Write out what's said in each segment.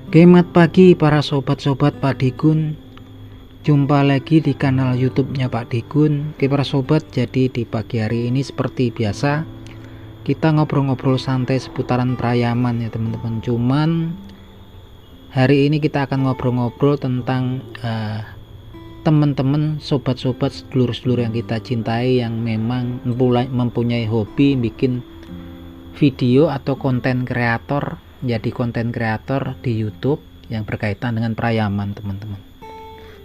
Selamat pagi para sobat-sobat Pak Digun. Jumpa lagi di kanal YouTube-nya Pak Digun. Oke para sobat, jadi di pagi hari ini seperti biasa kita ngobrol-ngobrol santai seputaran Prayaman ya teman-teman. Cuman hari ini kita akan ngobrol-ngobrol tentang teman-teman, sobat-sobat, sedulur-sedulur yang kita cintai yang memang mempunyai hobi bikin video atau konten kreator. Jadi konten kreator di YouTube yang berkaitan dengan Prayaman teman-teman.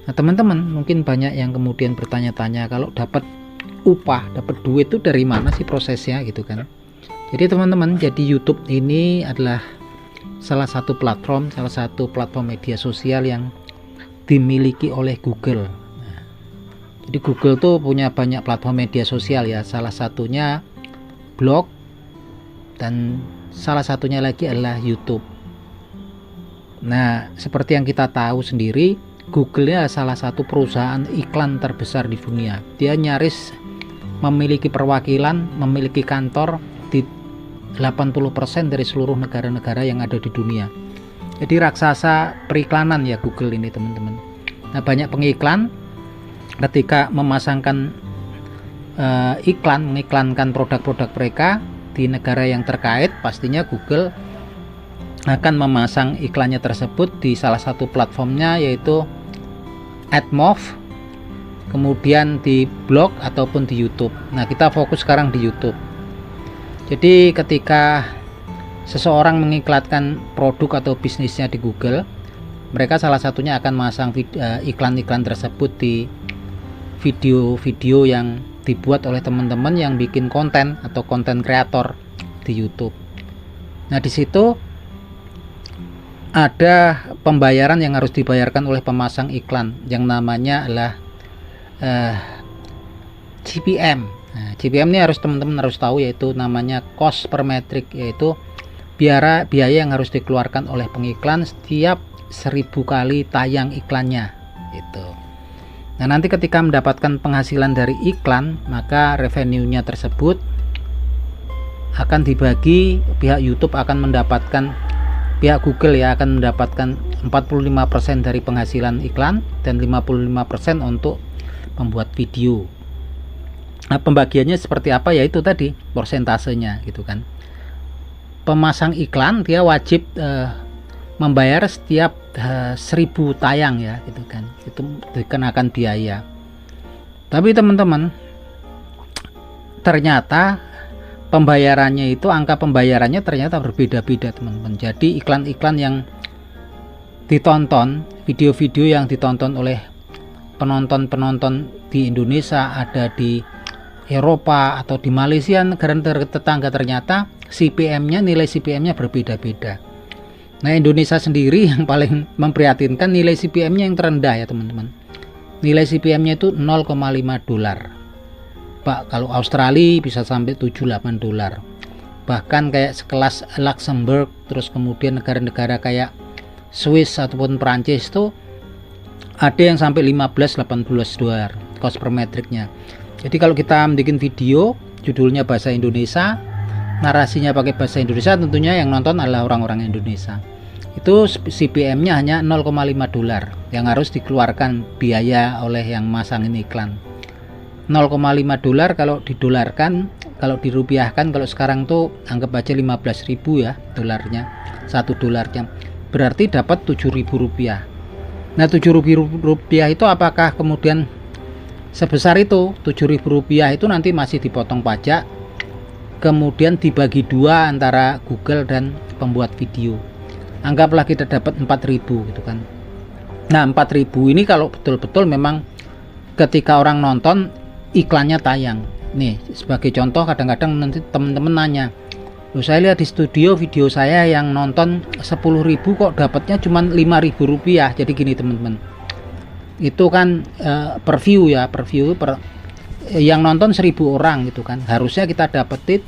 Nah teman-teman, mungkin banyak yang kemudian bertanya-tanya kalau dapat upah, dapat duit itu dari mana sih prosesnya gitu kan. Jadi teman-teman, jadi YouTube ini adalah salah satu platform media sosial yang dimiliki oleh Google. Nah, jadi Google tuh punya banyak platform media sosial ya, salah satunya blog dan salah satunya lagi adalah YouTube. Nah, seperti yang kita tahu sendiri, Google adalah salah satu perusahaan iklan terbesar di dunia. Dia nyaris memiliki perwakilan, memiliki kantor di 80% dari seluruh negara-negara yang ada di dunia. Jadi raksasa periklanan ya Google ini teman-teman. Nah, banyak pengiklan ketika memasangkan mengiklankan produk-produk mereka di negara yang terkait, pastinya Google akan memasang iklannya tersebut di salah satu platformnya yaitu AdMob, kemudian di blog ataupun di YouTube. Nah, kita fokus sekarang di YouTube. Jadi ketika seseorang mengiklankan produk atau bisnisnya di Google, mereka salah satunya akan memasang iklan-iklan tersebut di video-video yang dibuat oleh teman-teman yang bikin konten atau konten kreator di YouTube. Nah, di situ ada pembayaran yang harus dibayarkan oleh pemasang iklan yang namanya adalah CPM. Nah, CPM ini teman-teman harus tahu, yaitu namanya cost per metric, yaitu biaya yang harus dikeluarkan oleh pengiklan setiap 1000 kali tayang iklannya gitu. Nah, nanti ketika mendapatkan penghasilan dari iklan, maka revenue-nya tersebut akan dibagi, pihak YouTube akan mendapatkan, pihak Google ya akan mendapatkan 45% dari penghasilan iklan dan 55% untuk membuat video. Nah, pembagiannya seperti apa? Yaitu tadi persentasenya gitu kan. Pemasang iklan dia wajib membayar setiap 1000 tayang ya gitu kan, itu dikenakan biaya. Tapi teman-teman, ternyata pembayarannya itu, angka pembayarannya ternyata berbeda-beda teman-teman. Jadi iklan-iklan yang ditonton, video-video yang ditonton oleh penonton-penonton di Indonesia, ada di Eropa atau di Malaysia, negara tetangga, ternyata nilai CPM-nya berbeda-beda. Nah, Indonesia sendiri yang paling memprihatinkan, nilai CPM-nya yang terendah ya teman-teman. Nilai CPM-nya itu $0,5. Pak, kalau Australia bisa sampai $7-8. Bahkan kayak sekelas Luxembourg, terus kemudian negara-negara kayak Swiss ataupun Prancis itu ada yang sampai $15-18 cost per metricnya. Jadi kalau kita bikin video judulnya bahasa Indonesia, narasinya pakai bahasa Indonesia, tentunya yang nonton adalah orang-orang Indonesia. Itu CPM-nya hanya $0,5 yang harus dikeluarkan biaya oleh yang masangin iklan. $0,5 kalau didolarkan, kalau dirupiahkan, kalau sekarang tuh anggap aja 15.000 ya dolarnya, $1 berarti dapat Rp7.000. Nah, Rp7.000 itu apakah kemudian sebesar itu Rp7.000 itu nanti masih dipotong pajak, kemudian dibagi dua antara Google dan pembuat video. Anggaplah kita dapat 4.000 gitu kan. Nah, 4.000 ini kalau betul-betul memang ketika orang nonton iklannya tayang. Nih, sebagai contoh, kadang-kadang nanti teman-teman nanya, loh, saya lihat di studio video saya yang nonton 10.000 kok dapatnya cuma Rp5.000. Jadi gini teman-teman, itu kan per view ya, yang nonton 1.000 orang gitu kan, harusnya kita dapetin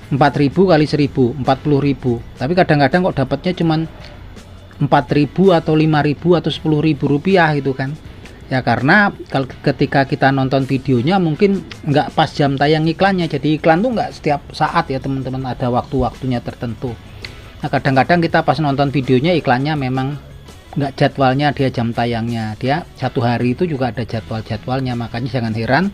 4.000 kali 1.000, 40.000. Tapi kadang-kadang kok dapatnya cuman 4.000 atau 5.000 atau 10.000 rupiah gitu kan. Ya karena kalau ketika kita nonton videonya mungkin nggak pas jam tayang iklannya. Jadi iklan tuh nggak setiap saat ya teman-teman, ada waktu-waktunya tertentu. Nah kadang-kadang kita pas nonton videonya iklannya memang nggak jadwalnya dia jam tayangnya, dia satu hari itu juga ada jadwalnya, makanya jangan heran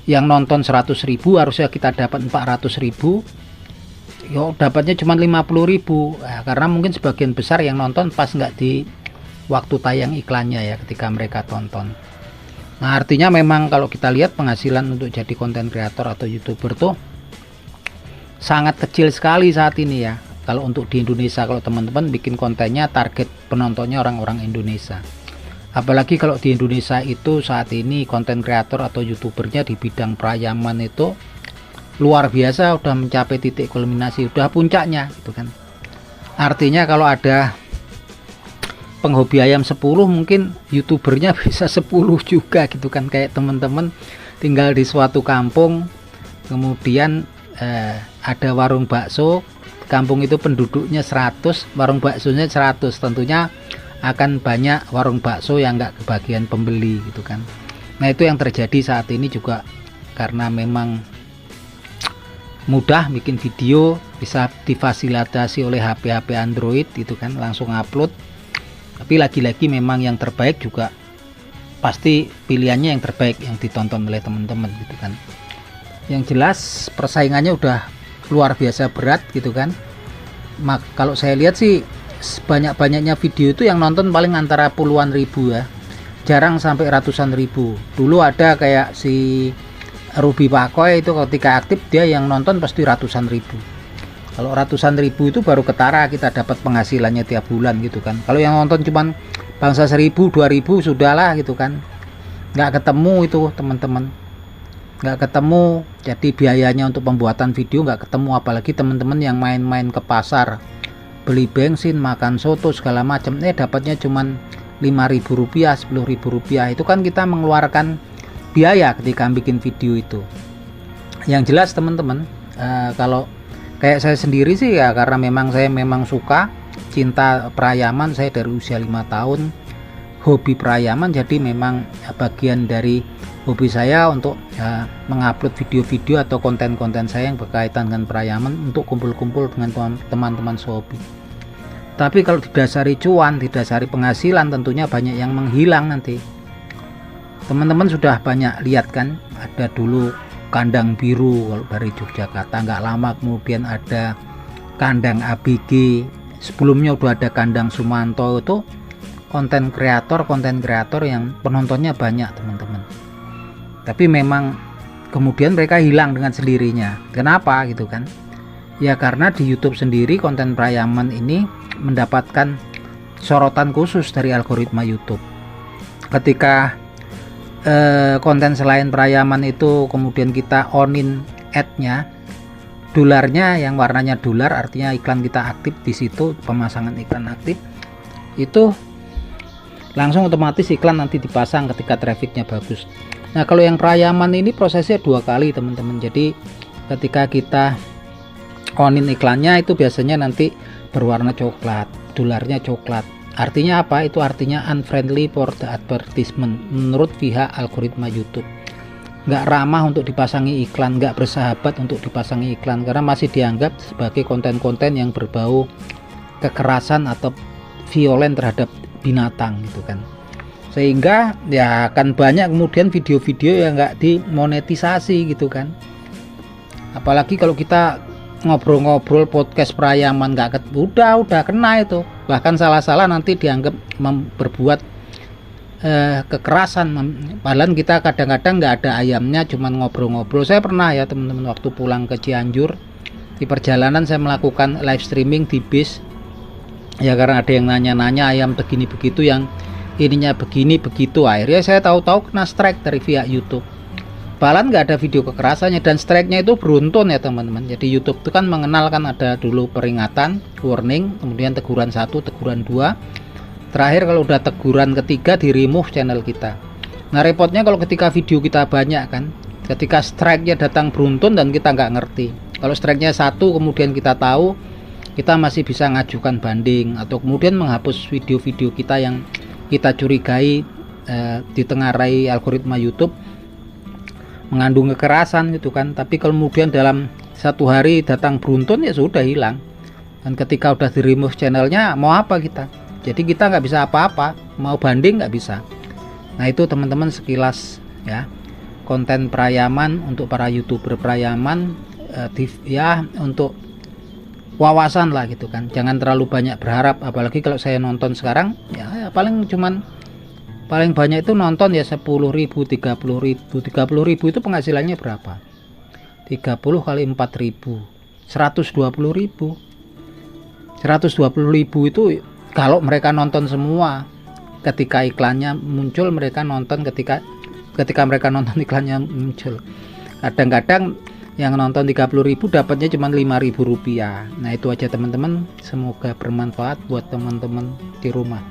yang nonton 100.000 harusnya kita dapat 400.000, yo dapatnya cuma 50.000. Nah, karena mungkin sebagian besar yang nonton pas nggak di waktu tayang iklannya ya, ketika mereka tonton. Nah artinya memang kalau kita lihat penghasilan untuk jadi konten kreator atau youtuber tuh sangat kecil sekali saat ini ya. Kalau untuk di Indonesia, kalau teman-teman bikin kontennya target penontonnya orang-orang Indonesia. Apalagi kalau di Indonesia itu saat ini konten kreator atau youtubernya di bidang perayaman itu luar biasa, udah mencapai titik kulminasi, udah puncaknya gitu kan. Artinya kalau ada penghobi ayam 10 mungkin youtubernya bisa 10 juga gitu kan. Kayak teman-teman tinggal di suatu kampung, kemudian ada warung bakso, kampung itu penduduknya 100, warung baksonya 100, tentunya akan banyak warung bakso yang nggak kebagian pembeli gitu kan. Nah itu yang terjadi saat ini juga, karena memang mudah bikin video, bisa difasilitasi oleh HP-HP Android itu kan, langsung upload. Tapi lagi-lagi memang yang terbaik juga pasti pilihannya yang terbaik yang ditonton oleh teman-teman gitu kan. Yang jelas persaingannya udah luar biasa berat gitu kan. Kalau saya lihat sih sebanyak-banyaknya video itu yang nonton paling antara puluhan ribu ya, jarang sampai ratusan ribu. Dulu ada kayak si Ruby Pakoy itu ketika aktif dia yang nonton pasti ratusan ribu. Kalau ratusan ribu itu baru ketara kita dapat penghasilannya tiap bulan gitu kan. Kalau yang nonton cuman bangsa 1.000 2.000 sudahlah gitu kan, nggak ketemu itu teman-teman, nggak ketemu. Jadi biayanya untuk pembuatan video nggak ketemu. Apalagi teman-teman yang main-main ke pasar beli bensin, makan soto segala macam, dapatnya cuman 5.000 rupiah, 10.000 rupiah. Itu kan kita mengeluarkan biaya ketika bikin video itu. Yang jelas teman-teman, kalau kayak saya sendiri sih ya, karena memang saya memang suka cinta perayaman, saya dari usia 5 tahun hobi perayaman, jadi memang bagian dari hobi saya untuk mengupload video-video atau konten-konten saya yang berkaitan dengan perayaman untuk kumpul-kumpul dengan teman-teman sehobi. Tapi kalau didasari cuan, didasari penghasilan, tentunya banyak yang menghilang nanti. Teman-teman sudah banyak lihat kan, ada dulu kandang biru kalau dari Yogyakarta, nggak lama kemudian ada kandang ABG, sebelumnya udah ada kandang Sumanto. Itu konten kreator yang penontonnya banyak teman-teman. Tapi memang kemudian mereka hilang dengan sendirinya. Kenapa gitu kan? Ya karena di YouTube sendiri konten perayaman ini mendapatkan sorotan khusus dari algoritma YouTube. Ketika konten selain perayaman itu kemudian kita onin ad-nya, dolarnya yang warnanya dolar, artinya iklan kita aktif di situ, pemasangan iklan aktif, itu langsung otomatis iklan nanti dipasang ketika trafficnya bagus. Nah kalau yang perayaman ini prosesnya 2 kali teman-teman. Jadi ketika kita onin iklannya itu biasanya nanti berwarna coklat, dolarnya coklat. Artinya apa? Itu artinya unfriendly for the advertisement menurut pihak algoritma YouTube. Nggak ramah untuk dipasangi iklan, nggak bersahabat untuk dipasangi iklan, karena masih dianggap sebagai konten-konten yang berbau kekerasan atau violen terhadap binatang gitu kan. Sehingga ya akan banyak kemudian video-video yang nggak dimonetisasi gitu kan. Apalagi kalau kita ngobrol-ngobrol podcast perayaman udah kena itu, bahkan salah-salah nanti dianggap berbuat kekerasan. Padahal kita kadang-kadang nggak ada ayamnya, cuman ngobrol-ngobrol. Saya pernah ya teman-teman, waktu pulang ke Cianjur di perjalanan saya melakukan live streaming di bis ya, karena ada yang nanya-nanya ayam begini begitu, yang ininya begini begitu. Akhirnya saya tahu-tahu kena strike dari pihak YouTube. Bahkan nggak ada video kekerasannya, dan strike-nya itu beruntun ya teman-teman. Jadi YouTube itu kan mengenalkan ada dulu peringatan, warning, kemudian teguran 1, teguran 2, terakhir kalau udah teguran ketiga di remove channel kita. Nah repotnya kalau ketika video kita banyak kan, ketika strike-nya datang beruntun dan kita nggak ngerti. Kalau strike-nya 1 kemudian kita tahu, kita masih bisa ngajukan banding atau kemudian menghapus video-video kita yang kita curigai ditengarai algoritma YouTube mengandung kekerasan gitu kan. Tapi kalau kemudian dalam 1 hari datang beruntun ya sudah hilang. Dan ketika udah di remove channelnya, mau apa kita? Jadi kita nggak bisa apa-apa, mau banding nggak bisa. Nah itu teman-teman sekilas ya konten perayaman untuk para youtuber perayaman, ya untuk wawasan lah gitu kan. Jangan terlalu banyak berharap, apalagi kalau saya nonton sekarang ya paling banyak itu nonton ya 10.000, 30.000. 30.000 itu penghasilannya berapa? 30 kali 4.000, 120.000. 120.000 itu kalau mereka nonton semua, ketika iklannya muncul mereka nonton, ketika mereka nonton iklannya muncul. Kadang-kadang yang nonton 30.000 dapatnya cuma 5.000 rupiah. Nah itu aja teman-teman, semoga bermanfaat buat teman-teman di rumah.